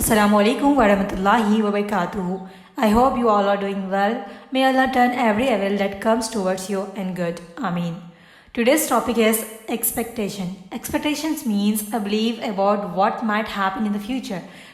Assalamu alaikum warahmatullahi wabarakatuh. I hope you all are doing well. May Allah turn every evil that comes towards you in good. Ameen. Today's topic is expectation. Expectations means a belief about what might happen in the future.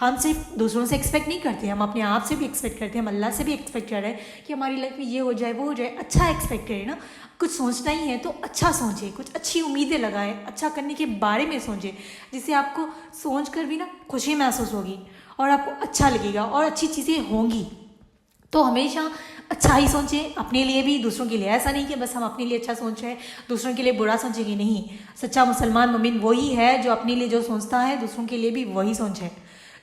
ہم صرف دوسروں سے expect نہیں کرتے, ہم اپنے آپ سے بھی ایکسپیکٹ کرتے ہیں, ہم اللہ سے بھی ایکسپیکٹ کر رہے ہیں کہ ہماری لائف میں یہ ہو جائے وہ ہو جائے. اچھا ایکسپیکٹ کریں نا, کچھ سوچنا ہی ہے تو اچھا سوچیں, کچھ اچھی امیدیں لگائیں, اچھا کرنے کے بارے میں سوچیں, جس سے آپ کو سوچ کر بھی نا خوشی محسوس ہوگی اور آپ کو اچھا لگے گا اور اچھی چیزیں ہوں گی. تو ہمیشہ اچھا ہی سوچیں اپنے لیے بھی دوسروں کے لیے. ایسا نہیں کہ بس ہم اپنے لیے اچھا سوچ رہے ہیں دوسروں کے لیے برا سوچیں گے, نہیں. سچا مسلمان مومن وہی ہے جو اپنے لیے جو سوچتا ہے دوسروں کے لیے بھی وہی سوچے.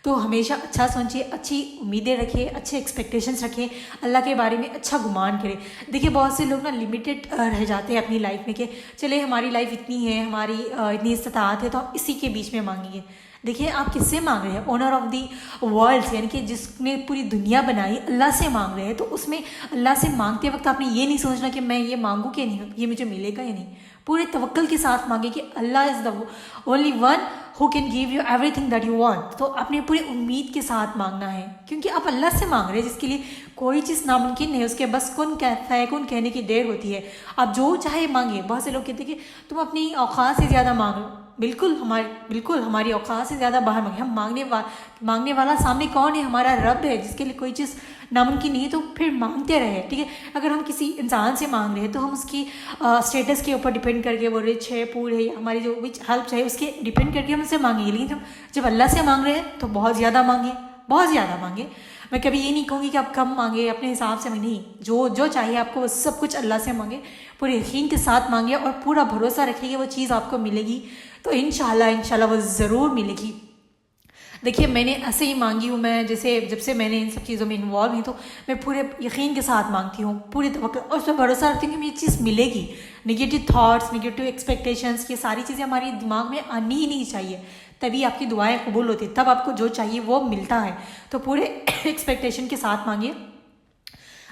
تو ہمیشہ اچھا سوچیں, اچھی امیدیں رکھیں, اچھے ایکسپیکٹیشنس رکھیں, اللہ کے بارے میں اچھا گمان کریں. دیکھیے بہت سے لوگ نا لمیٹیڈ رہ جاتے ہیں اپنی لائف میں کہ چلے ہماری لائف اتنی ہے, ہماری اتنی استطاعت ہے تو ہم اسی کے بیچ میں مانگیں گے. دیکھیے آپ کس سے مانگ رہے ہیں؟ اونر آف دی ورلڈ یعنی کہ جس نے پوری دنیا بنائی, اللہ سے مانگ رہے ہیں. تو اس میں اللہ سے مانگتے وقت آپ نے یہ نہیں سوچنا کہ میں یہ مانگوں کہ نہیں, یہ مجھے ملے گا یا نہیں. پورے توکل کے ساتھ مانگے کہ Allah is the only one who can give you everything that you want. تو آپ نے پوری امید کے ساتھ مانگنا ہے کیونکہ آپ اللہ سے مانگ رہے ہیں جس کے لیے کوئی چیز ناممکن نہیں, اس کے بس کن کہتا ہے, کن کہنے کی دیر ہوتی ہے. آپ جو چاہے مانگے. بہت سے لوگ کہتے ہیں کہ تم اپنی اوقات سے زیادہ مانگو. بالکل ہماری اوقات سے زیادہ باہر مانگے. ہم مانگنے والا سامنے کون ہے؟ ہمارا رب ہے جس کے لیے کوئی چیز ناممکن نہیں ہے. تو پھر مانگتے رہے, ٹھیک ہے. اگر ہم کسی انسان سے مانگ رہے ہیں تو ہم اس کی اسٹیٹس کے اوپر ڈپینڈ کر کے, وہ رچ ہے پور ہے, ہماری جو وچ ہیلپ چاہیے اس کے ڈپینڈ کر کے ہم اسے مانگیں گے. لیکن جب اللہ سے مانگ رہے ہیں تو بہت زیادہ مانگیں, بہت زیادہ مانگیں. میں کبھی یہ نہیں کہوں گی کہ آپ کم مانگے, اپنے حساب سے نہیں. جو چاہیے آپ کو وہ سب کچھ اللہ سے مانگے, پورے یقین کے ساتھ مانگے اور پورا بھروسہ رکھیے کہ وہ چیز آپ کو ملے گی. تو انشاءاللہ وہ ضرور ملے گی. دیکھیے میں نے ایسے ہی مانگی ہوں. میں جیسے جب سے میں نے ان سب چیزوں میں انوالو ہوئی تو میں پورے یقین کے ساتھ مانگتی ہوں, پورے توقع, اور اس پہ بھروسہ رکھتی ہوں کہ مجھے یہ چیز ملے گی. نگیٹو تھاٹس, نگیٹو ایکسپیکٹیشنس, یہ ساری چیزیں ہماری دماغ میں آنی ہی نہیں چاہیے. تبھی آپ کی دعائیں قبول ہوتی, تب آپ کو جو چاہیے وہ ملتا ہے. تو پورے ایکسپیکٹیشن کے ساتھ مانگیے.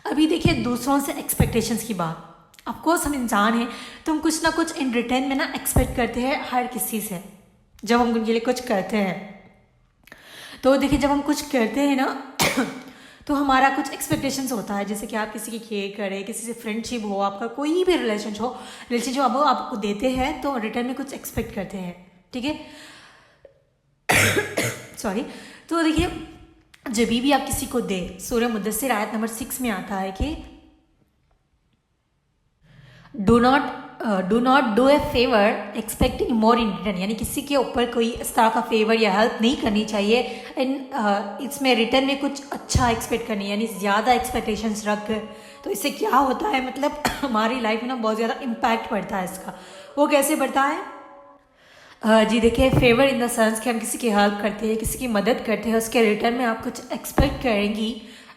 ابھی دیکھیے دوسروں سے ایکسپیکٹیشنس کی بات. آف کورس ہم انسان ہیں تو ہم کچھ نہ کچھ ان ریٹرن میں نا ایکسپیکٹ کرتے ہیں ہر کسی سے. جب ہم ان کے لیے کچھ کرتے ہیں تو دیکھیے جب ہم کچھ کرتے ہیں نا تو ہمارا کچھ ایکسپیکٹیشنس ہوتا ہے. جیسے کہ آپ کسی کی کیئر کریں, کسی سے فرینڈ شپ ہو, آپ کا کوئی بھی ریلیشن شپ آپ کو دیتے ہیں تو ریٹرن میں کچھ ایکسپیکٹ کرتے ہیں, ٹھیک ہے. سوری. تو دیکھیے جب بھی آپ کسی کو دیں, سورہ مدثر آیت نمبر 6 میں آتا ہے کہ do not do a fever expecting more in return, یعنی کسی کے اوپر کوئی اس طرح کا فیور یا ہیلپ نہیں کرنی چاہیے اس میں ریٹرن میں کچھ اچھا ایکسپیکٹ کرنی, یعنی زیادہ ایکسپیکٹیشنس رکھ کر. تو اس سے کیا ہوتا ہے, مطلب ہماری لائف میں نا بہت زیادہ امپیکٹ پڑتا ہے اس کا. وہ کیسے پڑتا ہے؟ جی دیکھیے فیور ان دا سینس کہ ہم کسی کی ہیلپ کرتے ہیں, کسی کی مدد کرتے ہیں, اس کے ریٹرن میں آپ کچھ ایکسپیکٹ کریں گی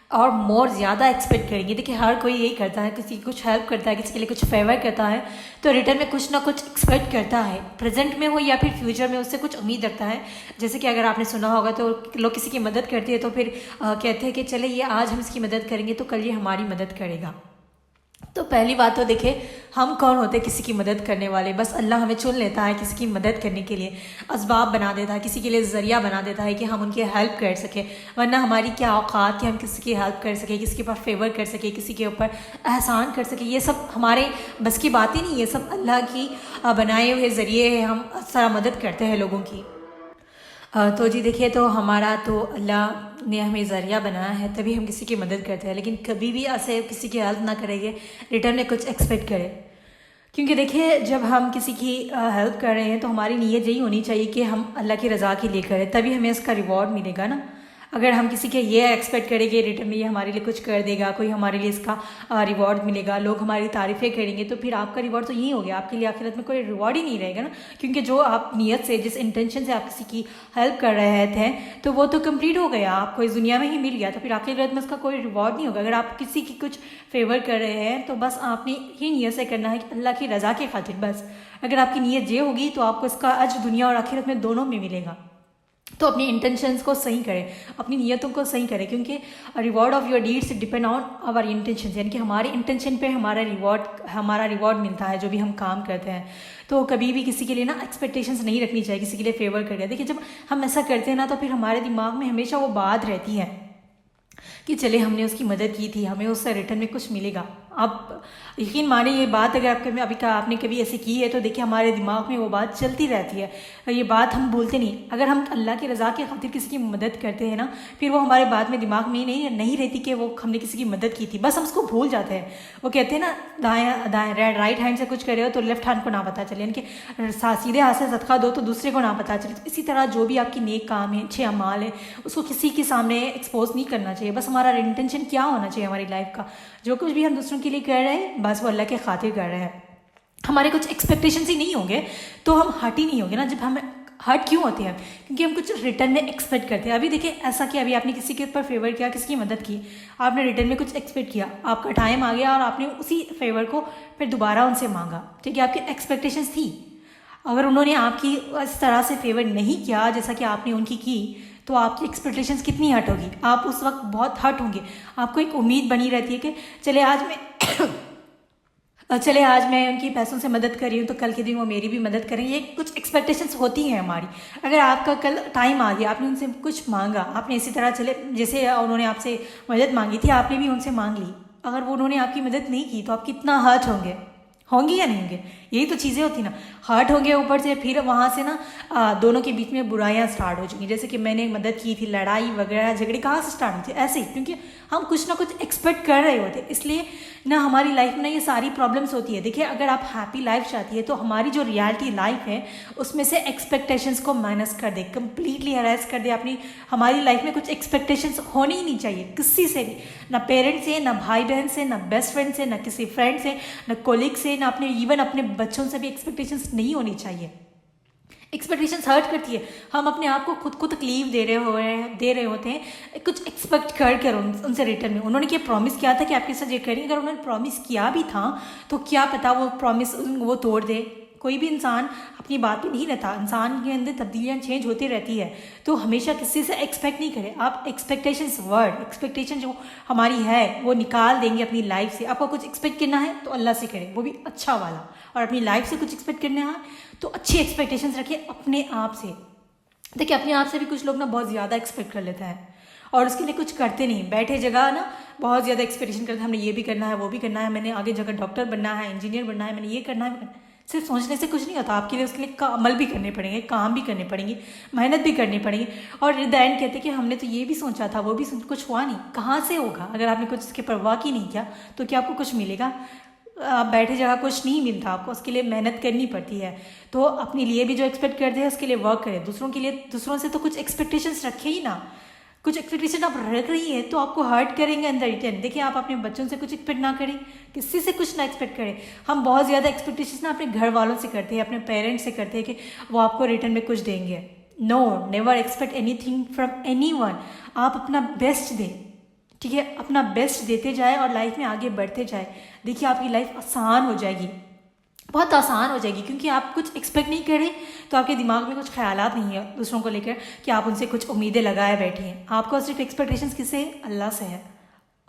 اور مور زیادہ ایکسپیکٹ کریں گے. دیکھیے ہر کوئی یہی کرتا ہے, کسی کی کچھ ہیلپ کرتا ہے, کسی کے لیے کچھ فیور کرتا ہے تو ریٹرن میں کچھ نہ کچھ ایکسپیکٹ کرتا ہے. پریزنٹ میں ہو یا پھر فیوچر میں اس سے کچھ امید رکھتا ہے. جیسے کہ اگر آپ نے سنا ہوگا تو لوگ کسی کی مدد کرتے ہیں تو پھر کہتے ہیں کہ چلے یہ آج ہم اس کی مدد کریں گے تو کل یہ ہماری مدد کرے گا. تو پہلی بات تو دیکھیں ہم کون ہوتے ہیں کسی کی مدد کرنے والے؟ بس اللہ ہمیں چن لیتا ہے کسی کی مدد کرنے کے لیے, اسباب بنا دیتا ہے, کسی کے لیے ذریعہ بنا دیتا ہے کہ ہم ان کی ہیلپ کر سکیں. ورنہ ہماری کیا اوقات کہ ہم کسی کی ہیلپ کر سکیں, کسی کے اوپر فیور کر سکیں, کسی کے اوپر احسان کر سکیں. یہ سب ہمارے بس کی باتیں نہیں, یہ سب اللہ کی بنائے ہوئے ذریعے ہیں. ہم سارا مدد کرتے ہیں لوگوں کی. تو جی دیکھیے تو ہمارا تو اللہ نے ہمیں ذریعہ بنایا ہے تبھی ہم کسی کی مدد کرتے ہیں. لیکن کبھی بھی ایسے کسی کی ہیلپ نہ کریں گے ریٹرن میں کچھ ایکسپیکٹ کریں. کیونکہ دیکھیے جب ہم کسی کی ہیلپ کر رہے ہیں تو ہماری نیت یہی ہونی چاہیے کہ ہم اللہ کی رضا کے لیے کریں, تبھی ہمیں اس کا ریوارڈ ملے گا نا. اگر ہم کسی کے یہ ایکسپیکٹ کریں گے ریٹرن میں یہ ہمارے لیے کچھ کر دے گا, کوئی ہمارے لیے اس کا ریوارڈ ملے گا, لوگ ہماری تعریفیں کریں گے, تو پھر آپ کا ریوارڈ تو یہی ہو گیا, آپ کے لیے آخرت میں کوئی ریوارڈ ہی نہیں رہے گا نا. کیونکہ جو آپ نیت سے جس انٹینشن سے آپ کسی کی ہیلپ کر رہے تھے تو وہ تو کمپلیٹ ہو گیا, آپ کو اس دنیا میں ہی مل گیا, تو پھر آخرت میں اس کا کوئی ریوارڈ نہیں ہوگا. اگر آپ کسی کی کچھ فیور کر رہے ہیں تو بس آپ نے یہ نیت سے کرنا ہے کہ اللہ کی رضا کے خاطر بس. اگر آپ کی نیت یہ ہوگی تو آپ کو اس کا اجر دنیا اور آخرت میں دونوں میں ملے گا. تو اپنی انٹینشنس کو صحیح کریں, اپنی نیتوں کو صحیح کریں, کیونکہ reward of your deeds depend on our intentions, یعنی کہ ہماری انٹینشن پہ ہمارا ریوارڈ ملتا ہے جو بھی ہم کام کرتے ہیں. تو کبھی بھی کسی کے لیے نا ایکسپیکٹیشنس نہیں رکھنی چاہیے, کسی کے لیے فیور کر کے. دیکھیے جب ہم ایسا کرتے ہیں نا تو پھر ہمارے دماغ میں ہمیشہ وہ بات رہتی ہے کہ چلے ہم نے اس کی مدد کی تھی, ہمیں اس سے ریٹرن میں کچھ ملے گا. آپ یقین مانیں یہ بات اگر آپ نے کبھی ایسی کی ہے تو دیکھیں ہمارے دماغ میں وہ بات چلتی رہتی ہے, یہ بات ہم بھولتے نہیں. اگر ہم اللہ کی رضا کی خاطر کسی کی مدد کرتے ہیں نا, پھر وہ ہمارے بعد میں دماغ میں نہیں رہتی کہ وہ ہم نے کسی کی مدد کی تھی, بس ہم اس کو بھول جاتے ہیں. وہ کہتے ہیں نا دائیں رائٹ ہینڈ سے کچھ کرے ہو تو لیفٹ ہینڈ کو نہ پتہ چلے, یعنی کہ سیدھے ہاتھ سے صدقہ دو تو دوسرے کو نہ پتہ چلے. اسی طرح جو بھی آپ کی نیک کام ہے, اچھے اعمال ہے, اس کو کسی کے سامنے ایکسپوز نہیں کرنا چاہیے. بس ہمارا انٹینشن کیا ہونا چاہیے ہماری لائف کا, جو کچھ بھی ہم دوسروں کے لیے کر رہے ہیں بس وہ اللہ کے خاطر کر رہے ہیں. ہمارے کچھ ایکسپیکٹیشنز ہی نہیں ہوں گے تو ہم ہرٹ ہی نہیں ہوں گے نا. جب ہم ہرٹ کیوں ہوتے ہیں, کیونکہ ہم کچھ ریٹرن میں ایکسپیکٹ کرتے ہیں. ابھی دیکھیں ایسا کہ ابھی آپ نے کسی کے اوپر فیور کیا, کسی کی مدد کی, آپ نے ریٹرن میں کچھ ایکسپیکٹ کیا, آپ کا ٹائم آ گیا اور آپ نے اسی فیور کو پھر دوبارہ ان سے مانگا. ٹھیک ہے, آپ کی ایکسپیکٹیشنز تھی. اگر انہوں نے آپ کی اس طرح سے فیور نہیں کیا جیسا کہ آپ نے ان کی تو آپ کی ایکسپیکٹیشنز کتنی ہرٹ ہوگی. آپ اس وقت بہت ہرٹ ہوں گے. آپ کو ایک امید بنی رہتی ہے کہ چلے آج میں ان کی پیسوں سے مدد کر رہی ہوں تو کل کے دن وہ میری بھی مدد کریں. یہ کچھ ایکسپیکٹیشنس ہوتی ہیں ہماری. اگر آپ کا کل ٹائم آ گیا, آپ نے ان سے کچھ مانگا, آپ نے اسی طرح چلے جیسے انہوں نے آپ سے مدد مانگی تھی آپ نے بھی ان سے مانگ لی, اگر وہ انہوں نے آپ کی مدد نہیں کی تو آپ کتنا ہرٹ ہوں گے یا نہیں ہوں گے. یہی تو چیزیں ہوتی نا, ہرٹ ہوں گے اوپر سے پھر وہاں سے نا دونوں کے بیچ میں برائیاں سٹارٹ ہو چکی. جیسے کہ میں نے مدد کی تھی, لڑائی وغیرہ جھگڑے کہاں سے سٹارٹ ہوتی ہے, ایسے ہی, کیونکہ ہم کچھ نہ کچھ ایکسپیکٹ کر رہے ہوتے. اس لیے نہ ہماری لائف میں یہ ساری پرابلمس ہوتی ہے. دیکھیے اگر آپ ہیپی لائف چاہتی ہے تو ہماری جو ریالٹی لائف ہے اس میں سے ایکسپیکٹیشنس کو مائنس کر دے, کمپلیٹلی ہراس کر دے. اپنی ہماری لائف میں کچھ ایکسپیکٹیشنس ہونی ہی نہیں چاہیے کسی سے بھی, نہ پیرنٹس سے, نہ بھائی بہن سے, نہ بیسٹ فرینڈ سے, نہ کسی فرینڈ سے, نہ کولیگ سے, نہ ایون اپنے بچوں سے بھی ایکسپیکٹیشنس نہیں ہونی چاہیے. ایکسپیکٹیشنس ہرٹ کرتی ہے. ہم اپنے آپ کو خود کو تکلیف دے رہے ہوتے ہیں کچھ ایکسپیکٹ کر ان سے ریٹرن میں. انہوں نے کیا پرومس کیا تھا کہ آپ کے ساتھ یہ کریں گے, اگر انہوں نے پرومس کیا بھی تھا تو کیا پتا وہ پرومس وہ توڑ دے. کوئی بھی انسان اپنی بات پہ نہیں رہتا, انسان کے اندر تبدیلیاں چینج ہوتی رہتی ہے. تو ہمیشہ کسی سے ایکسپیکٹ نہیں کرے آپ. ایکسپیکٹیشن جو ہماری ہے وہ نکال دیں گے اپنی لائف سے. آپ کو کچھ ایکسپیکٹ کرنا ہے تو اللہ سے کریں, وہ بھی اچھا والا. اور اپنی لائف سے کچھ ایکسپیکٹ کرنا ہے تو اچھی ایکسپیکٹیشنز رکھیں اپنے آپ سے. دیکھیں اپنے آپ سے بھی کچھ لوگ نا بہت زیادہ ایکسپیکٹ کر لیتا ہے اور اس کے لیے کچھ کرتے نہیں. بیٹھے جگہ نا بہت زیادہ ایکسپیکٹیشن کرتے ہیں, ہم نے یہ بھی کرنا ہے, وہ بھی کرنا ہے, میں نے آگے جگہ ڈاکٹر بننا ہے, انجینئر بننا ہے, میں نے یہ کرنا ہے. صرف سوچنے سے کچھ نہیں ہوتا. آپ کے لیے اس کے لیے عمل بھی کرنے پڑیں گے, کام بھی کرنے پڑیں گے, محنت بھی کرنی پڑیں گی. اور دا اینڈ کہتے کہ ہم نے تو یہ بھی سوچا تھا, وہ بھی کچھ ہوا نہیں. کہاں سے ہوگا اگر آپ نے کچھ اس کے پرواہ کی نہیں کیا تو کیا آپ کو کچھ ملے گا؟ آپ بیٹھے جگہ کچھ نہیں ملتا آپ کو, اس کے لیے محنت کرنی پڑتی ہے. تو اپنے لیے بھی جو ایکسپیکٹ کرتے ہیں اس کے لیے ورک کریں. دوسروں سے تو کچھ ایکسپیکٹیشنس رکھے ہی نا. کچھ ایکسپیکٹیشن آپ رکھ رہی ہے تو آپ کو ہرٹ کریں گے اندر ریٹرن. دیکھیں آپ اپنے بچوں سے کچھ ایکسپیکٹ نہ کریں, کسی سے کچھ نہ ایکسپیکٹ کریں. ہم بہت زیادہ ایکسپیکٹیشن نا اپنے گھر والوں سے کرتے ہیں, اپنے پیرنٹس سے کرتے ہیں کہ وہ آپ کو ریٹرن میں کچھ دیں گے. No, never expect anything from anyone. آپ اپنا بیسٹ دیں, ٹھیک ہے, اپنا بیسٹ دیتے جائے اور لائف میں آگے بڑھتے جائے. دیکھیے آپ کی لائف آسان ہو جائے گی, بہت آسان ہو جائے گی, کیونکہ آپ کچھ ایکسپیکٹ نہیں کر رہے تو آپ کے دماغ میں کچھ خیالات نہیں ہیں دوسروں کو لے کر کہ آپ ان سے کچھ امیدیں لگائے بیٹھے ہیں. آپ کو صرف ایکسپیکٹیشنس کس سے, اللہ سے ہے.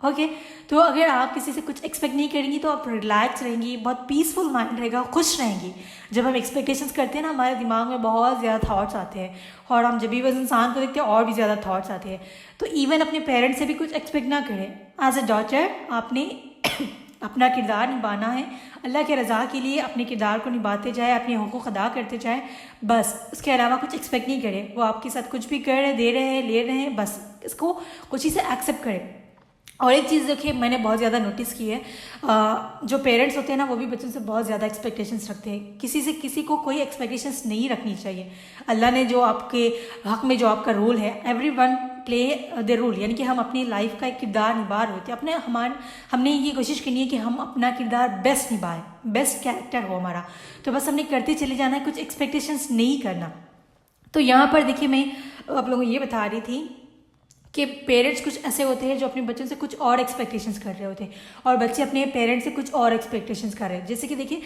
اوکے, تو اگر آپ کسی سے کچھ ایکسپیکٹ نہیں کریں گی تو آپ ریلیکس رہیں گی, بہت پیسفل مائنڈ رہے گا, خوش رہیں گی. جب ہم ایکسپیکٹیشنس کرتے ہیں نا ہمارے دماغ میں بہت زیادہ تھاٹس آتے ہیں, اور ہم جب بھی اس انسان کو دیکھتے ہیں اور بھی زیادہ تھاٹس آتے ہیں. تو ایون اپنے پیرنٹس سے بھی کچھ ایکسپیکٹ نہ کریں. ایز اے ڈاٹر آپ نے اپنا کردار نبھانا ہے اللہ کے رضا کے لیے. اپنے کردار کو نبھاتے جائے, اپنے حقوق ادا کرتے جائیں, بس اس کے علاوہ کچھ ایکسپیکٹ نہیں کریں. وہ آپ کے ساتھ کچھ بھی کر رہے, دے رہے ہیں, لے رہے ہیں, بس اس کو خوشی سے ایکسیپٹ کریں. اور ایک چیز دیکھیے میں نے بہت زیادہ نوٹس کی ہے, جو پیرنٹس ہوتے ہیں نا وہ بھی بچوں سے بہت زیادہ ایکسپیکٹیشنس رکھتے ہیں. کسی کو کوئی ایکسپیکٹیشنس نہیں رکھنی چاہیے. اللہ نے جو آپ کے حق میں جو آپ کا رول ہے, every one play the role, یعنی کہ ہم اپنی لائف کا ایک کردار نبھا رہے ہوتے ہیں. ہم نے یہ کوشش کرنی ہے کہ ہم اپنا کردار بیسٹ نبھائیں, بیسٹ کیریکٹر ہو ہمارا. تو بس ہم نے کرتے چلے جانا ہے, کچھ ایکسپیکٹیشنس نہیں کرنا. تو یہاں پر دیکھیے میں آپ لوگوں کو یہ بتا رہی تھی کہ پیرنٹس کچھ ایسے ہوتے ہیں جو اپنے بچوں سے کچھ اور ایکسپیکٹیشنس کر رہے ہوتے ہیں, اور بچے اپنے پیرنٹس سے کچھ اور ایکسپیکٹیشنس کر رہے ہیں. جیسے کہ دیکھیے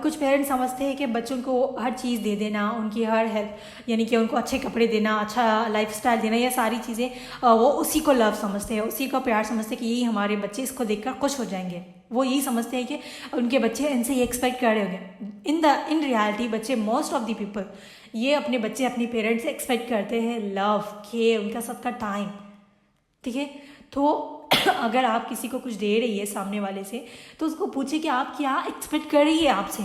کچھ پیرنٹس سمجھتے ہیں کہ بچوں کو ہر چیز دے دینا, ان کی ہر ہیلپ, یعنی کہ ان کو اچھے کپڑے دینا, اچھا لائف اسٹائل دینا, یہ ساری چیزیں وہ اسی کو لو سمجھتے ہیں, اسی کو پیار سمجھتے ہیں کہ یہی ہمارے بچے اس کو دیکھ کر خوش ہو جائیں گے. وہ یہی سمجھتے ہیں کہ ان کے بچے ان سے یہ ایکسپیکٹ کر رہے ہوں گے. ان ریالٹی بچے, موسٹ آف دی پیپل یہ اپنے بچے اپنے پیرنٹس سے ایکسپیکٹ کرتے ہیں لو, کیئر, ان کا سب کا ٹائم. ٹھیک ہے, تو اگر آپ کسی کو کچھ دے رہی ہے سامنے والے سے تو اس کو پوچھے کہ آپ کیا ایکسپیکٹ کر رہی ہے آپ سے.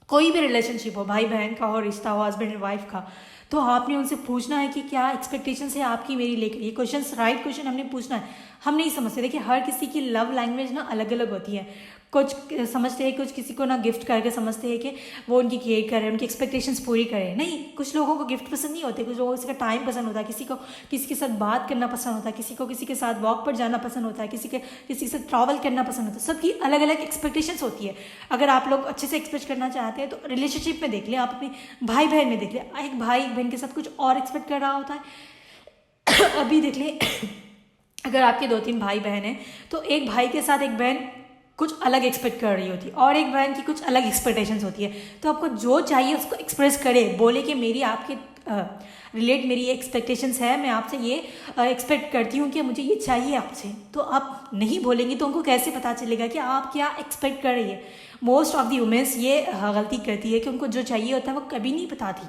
کوئی بھی ریلیشن شپ ہو, بھائی بہن کا ہو رشتہ ہو, ہسبینڈ اینڈ وائف کا, تو آپ نے ان سے پوچھنا ہے کہ کیا ایکسپیکٹیشنس ہے آپ کی میری لے کر. یہ کوشچنس رائٹ کوشچن ہم نے پوچھنا ہے. ہم نہیں سمجھتے. دیکھیے ہر کسی کی لو لینگویج نا الگ الگ ہوتی ہے. کچھ سمجھتے ہیں, کچھ کسی کو نا گفٹ کر کے سمجھتے ہیں کہ وہ ان کی کیئر کرے, ان کی ایکسپیکٹیشنس پوری کرے. نہیں, کچھ لوگوں کو گفٹ پسند نہیں ہوتے, کچھ لوگوں کو کسی کا ٹائم پسند ہوتا ہے, کسی کو کسی کے ساتھ بات کرنا پسند ہوتا ہے, کسی کو کسی کے ساتھ واک پر جانا پسند ہوتا ہے, کسی کے ساتھ ٹریول کرنا پسند ہوتا ہے. سب کی الگ الگ ایکسپیکٹیشنس ہوتی ہے. اگر آپ لوگ اچھے سے ایکسپیکٹ کرنا چاہتے ہیں تو ریلیشن شپ میں دیکھ لیں, آپ اپنے بھائی بہن میں دیکھ لیں. ایک بھائی ایک بہن کے ساتھ کچھ اور ایکسپیکٹ کر رہا ہوتا ہے. ابھی دیکھ لیں, اگر آپ کے 2-3 بھائی بہن ہیں تو ایک بھائی کے ساتھ ایک بہن کچھ الگ ایکسپیکٹ کر رہی ہوتی ہے اور ایک بہن کی کچھ الگ ایکسپیکٹیشنز ہوتی ہے. تو آپ کو جو چاہیے اس کو ایکسپریس کرے, بولے کہ میری آپ کے میری یہ ایکسپیکٹیشنس ہے, میں آپ سے یہ ایکسپیکٹ کرتی ہوں کہ مجھے یہ چاہیے آپ سے. تو آپ نہیں بولیں گی تو ان کو کیسے پتہ چلے گا کہ آپ کیا ایکسپیکٹ کر رہی ہے. موسٹ آف دی وومنس یہ غلطی کرتی ہے کہ ان کو جو چاہیے ہوتا ہے وہ کبھی نہیں بتاتی.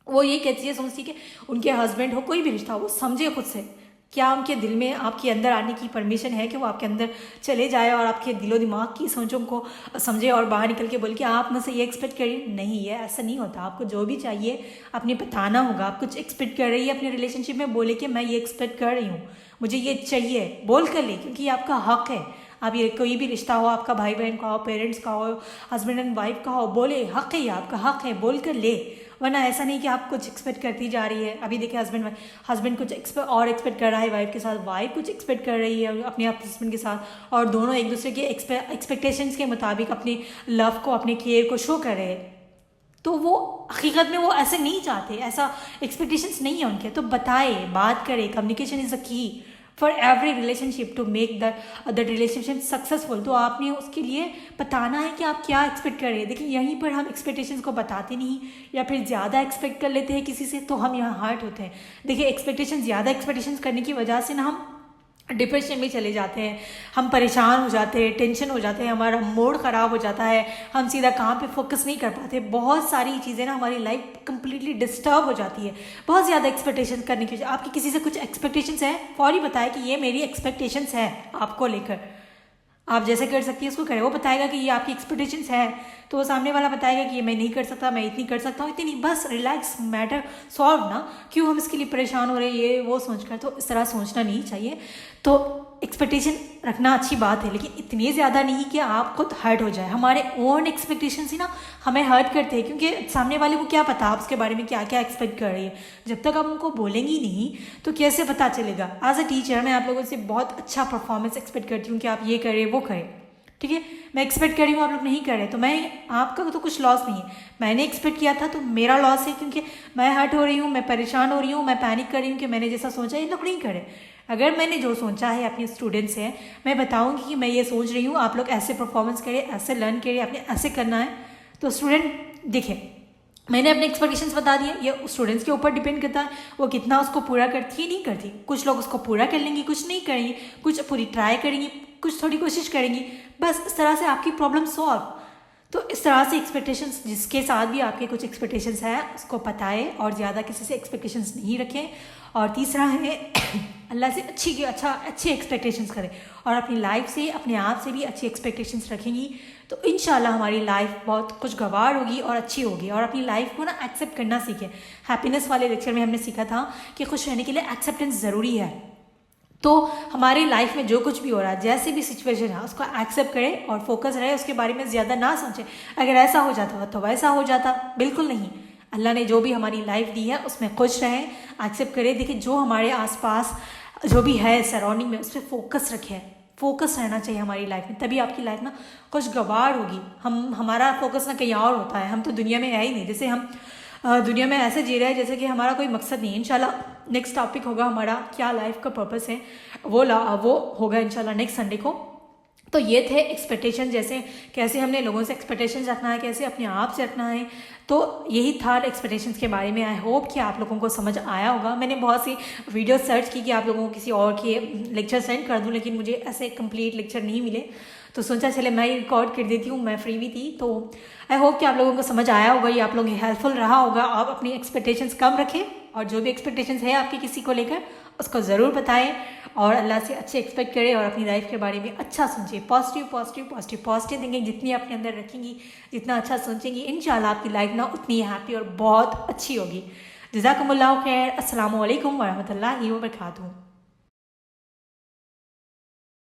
وہ یہ کہتی ہے, سوچتی کہ ان کے ہسبینڈ ہو, کوئی بھی رشتہ ہو, وہ سمجھے خود سے. کیا ان کے دل میں آپ کے اندر آنے کی پرمیشن ہے کہ وہ آپ کے اندر چلے جائے اور آپ کے دل و دماغ کی سوچوں کو سمجھے اور باہر نکل کے بول کہ آپ مجھ سے یہ ایکسپیکٹ کریے؟ نہیں, یہ ایسا نہیں ہوتا. آپ کو جو بھی چاہیے آپ نے بتانا ہوگا. آپ کچھ ایکسپیکٹ کر رہی ہے اپنے ریلیشن شپ میں, بولے کہ میں یہ ایکسپیکٹ کر رہی ہوں, مجھے یہ چاہیے, بول کر لے, کیونکہ یہ آپ کا حق ہے. آپ یہ کوئی بھی رشتہ ہو, آپ کا بھائی بہن کا ہو, پیرنٹس کا ہو, ہسبینڈ اینڈ وائف کا ہو, بولے, حق ہے, یہ آپ کا حق ہے, بول کر لے. ورنہ ایسا نہیں کہ آپ کچھ ایکسپیکٹ کرتی جا رہی ہے. ابھی دیکھیں ہسبینڈ کچھ اور ایکسپیکٹ کر رہا ہے وائف کے ساتھ, وائف کچھ ایکسپیکٹ کر رہی ہے اپنے ہسبینڈ کے ساتھ, اور دونوں ایک دوسرے کے ایکسپیکٹیشنس کے مطابق اپنی لو کو, اپنے کیئر کو شو کر رہے ہیں. تو وہ حقیقت میں وہ ایسے نہیں چاہتے, ایسا ایکسپیکٹیشنس نہیں ہے ان کے. تو بتائے, بات کرے. Communication is a key for every relationship to make that relationship successful. تو آپ نے اس کے لیے بتانا ہے کہ آپ کیا ایکسپیکٹ کر رہے ہیں. دیکھیں یہیں پر ہم ایکسپیکٹیشنس کو بتاتے نہیں, یا پھر زیادہ ایکسپیکٹ کر لیتے ہیں کسی سے, تو ہم یہاں ہارٹ ہوتے ہیں. دیکھیں زیادہ ایکسپیکٹیشنس کرنے کی وجہ سے نا ہم ڈپریشن میں چلے جاتے ہیں, ہم پریشان ہو جاتے ہیں, ٹینشن ہو جاتے ہیں, ہمارا موڈ خراب ہو جاتا ہے, ہم سیدھا کام پہ فوکس نہیں کر پاتے. بہت ساری چیزیں نا ہماری لائف کمپلیٹلی ڈسٹرب ہو جاتی ہے بہت زیادہ ایکسپیکٹیشن کرنے کی وجہ. آپ کی کسی سے کچھ ایکسپیکٹیشنس ہیں, فوری بتائے کہ یہ میری ایکسپیکٹیشنس ہے آپ کو لے کر. آپ جیسے کر سکتی ہیں اس کو کریں. وہ بتائے گا کہ یہ آپ کی ایکسپیکٹیشنس ہے, تو وہ سامنے والا بتائے گا کہ یہ میں نہیں کر سکتا, میں اتنی کر سکتا ہوں, اتنی. بس ریلیکس, میٹر سالو نا. کیوں ہم اس کے لیے پریشان ہو رہے ہیں یہ وہ سوچ کر. تو اس طرح سوچنا نہیں چاہیے. تو ایکسپیکٹیشن رکھنا اچھی بات ہے, لیکن اتنی زیادہ نہیں کہ آپ خود ہرٹ ہو جائے. ہمارے اون ایکسپیکٹیشنس ہی نا ہمیں ہرٹ کرتے ہیں, کیونکہ سامنے والے کو کیا پتا آپ اس کے بارے میں کیا کیا ایکسپیکٹ کر رہی ہے. جب تک آپ ان کو بولیں گی نہیں تو کیسے پتہ چلے گا. ایز اے ٹیچر میں آپ لوگوں سے بہت اچھا پرفارمنس ایکسپیکٹ کرتی ہوں کہ آپ یہ کریں وہ کریں, ٹھیک ہے. میں ایکسپیکٹ کر رہی ہوں, آپ لوگ نہیں کر رہے, تو میں آپ کا تو کچھ لاس نہیں ہے. میں نے ایکسپیکٹ کیا تھا تو میرا لاس ہے, کیونکہ میں ہرٹ ہو رہی ہوں, میں پریشان ہو رہی ہوں, میں پینک کر رہی ہوں کہ میں نے جیسا سوچا یہ لوگ نہیں کرے. اگر میں نے جو سوچا ہے اپنے اسٹوڈنٹس ہیں, میں بتاؤں گی کہ میں یہ سوچ رہی ہوں, آپ لوگ ایسے پرفارمنس کریں, ایسے لرن کریں, آپ نے ایسے کرنا ہے. تو اسٹوڈنٹ دیکھیں, میں نے اپنے ایکسپیکٹیشنس بتا دیے. یہ اسٹوڈنٹس کے اوپر ڈپینڈ کرتا ہے وہ کتنا اس کو پورا کرتی ہے نہیں کرتی. کچھ لوگ اس کو پورا کر لیں گی, کچھ نہیں کریں گی, کچھ پوری ٹرائی کریں گی, کچھ تھوڑی کوشش کریں گی. بس اس طرح سے آپ کی پرابلم سالو. تو اس طرح سے ایکسپیکٹیشنس, جس کے ساتھ بھی آپ کے کچھ ایکسپیکٹیشنس ہیں اس کو بتائیں, اور زیادہ کسی سے ایکسپیکٹیشنس نہیں رکھیں. اور تیسرا ہے اللہ سے اچھی ایکسپیکٹیشنس کریں, اور اپنی لائف سے, اپنے آپ سے بھی اچھی ایکسپیکٹیشنس رکھیں گی. تو انشاءاللہ ہماری لائف بہت خوشگوار ہوگی اور اچھی ہوگی. اور اپنی لائف کو نا ایکسیپٹ کرنا سیکھیں. ہیپینس والے لیکچر میں ہم نے سیکھا تھا کہ خوش رہنے کے لیے ایکسیپٹنس ضروری ہے. تو ہماری لائف میں جو کچھ بھی ہو رہا ہے, جیسے بھی سچویشن ہے, اس کو ایکسیپٹ کریں اور فوکس رہے, اس کے بارے میں زیادہ نہ سوچیں. اگر ایسا ہو جاتا تو ویسا ہو جاتا, بالکل نہیں. اللہ نے جو بھی ہماری لائف دی ہے اس میں خوش رہیں, ایکسیپٹ کریں. دیکھیں جو ہمارے آس پاس جو بھی ہے سراؤنڈنگ میں, اس پہ فوکس رکھیں. فوکس رہنا چاہیے ہماری لائف میں, تبھی آپ کی لائف نا خوشگوار ہوگی. ہمارا فوکس نا کہیں اور ہوتا ہے, ہم تو دنیا میں ہے ہی نہیں. جیسے ہم دنیا میں ایسے جی رہے ہیں جیسے کہ ہمارا کوئی مقصد نہیں. انشاءاللہ نیکسٹ ٹاپک ہوگا ہمارا کیا لائف کا پرپس ہے, وہ ہوگا انشاءاللہ نیکسٹ سنڈے کو. تو یہ تھے ایکسپیکٹیشن, جیسے کیسے ہم نے لوگوں سے ایکسپیکٹیشنز رکھنا ہے, کیسے اپنے آپ سے رکھنا ہے. تو یہی تھا ایکسپیکٹیشنز کے بارے میں. آئی ہوپ کہ آپ لوگوں کو سمجھ آیا ہوگا. میں نے بہت سی ویڈیو سرچ کی کہ آپ لوگوں کو کسی اور کے لیکچر سینڈ کر دوں, لیکن مجھے ایسے کمپلیٹ لیکچر نہیں ملے, تو سوچا چلے میں ہی ریکارڈ کر دیتی ہوں. میں فری بھی تھی, تو آئی ہوپ کہ آپ لوگوں کو سمجھ آیا ہوگا, یہ آپ لوگوں ہیلپ فل رہا ہوگا. آپ اپنی ایکسپیکٹیشنز کم رکھیں, اور جو بھی ایکسپیکٹیشنز ہے آپ کی کسی کو لے کر اس کو ضرور بتائیں. اور اللہ سے اچھے ایکسپیکٹ کریں اور اپنی لائف کے بارے میں اچھا سوچیں. پازیٹیو تھنکنگ جتنی اپنے اندر رکھیں گی, جتنا اچھا سوچیں گی, انشاءاللہ آپ کی لائف نا اتنی ہیپی اور بہت اچھی ہوگی. جزاکم اللہ خیر. السلام علیکم ورحمۃ اللہ وبرکاتہ.